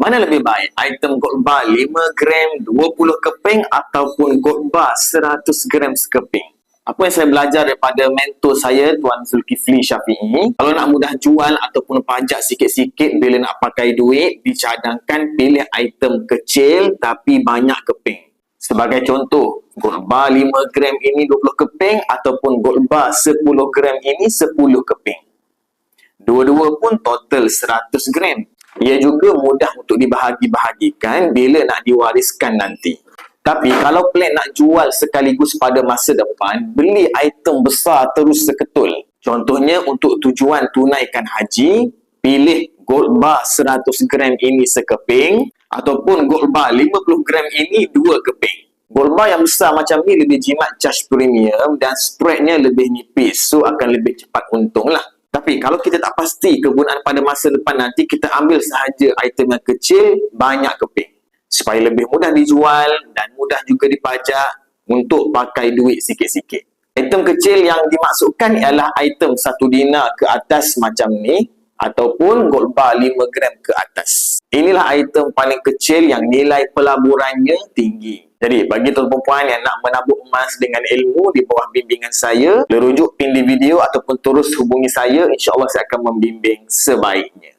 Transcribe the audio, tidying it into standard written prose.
Mana lebih baik? Item gold bar 5 gram 20 keping ataupun gold bar 100 gram sekeping? Apa yang saya belajar daripada mentor saya, Tuan Zulkifli Syafi'i, kalau nak mudah jual ataupun pajak sikit-sikit bila nak pakai duit, dicadangkan pilih item kecil tapi banyak keping. Sebagai contoh, gold bar 5 gram ini 20 keping ataupun gold bar 10 gram ini 10 keping. Dua-dua pun total 100 gram. Ia juga mudah untuk dibahagi-bahagikan bila nak diwariskan nanti. Tapi kalau plan nak jual sekaligus pada masa depan, beli item besar terus seketul. Contohnya untuk tujuan tunaikan haji, pilih gold bar 100 gram ini sekeping ataupun gold bar 50 gram ini 2 keping. Gold bar yang besar macam ni lebih jimat charge premium dan spreadnya lebih nipis, so akan lebih cepat untung lah. Tapi kalau kita tak pasti kegunaan pada masa depan nanti, kita ambil sahaja item yang kecil, banyak keping. Supaya lebih mudah dijual dan mudah juga dipajak untuk pakai duit sikit-sikit. Item kecil yang dimaksudkan ialah item 1 dinar ke atas macam ni ataupun gold bar 5 gram ke atas. Inilah item paling kecil yang nilai pelaburannya tinggi. Jadi, bagi tuan-tuan perempuan yang nak menabur emas dengan ilmu di bawah bimbingan saya, rujuk pin di video ataupun terus hubungi saya, insya-Allah saya akan membimbing sebaiknya.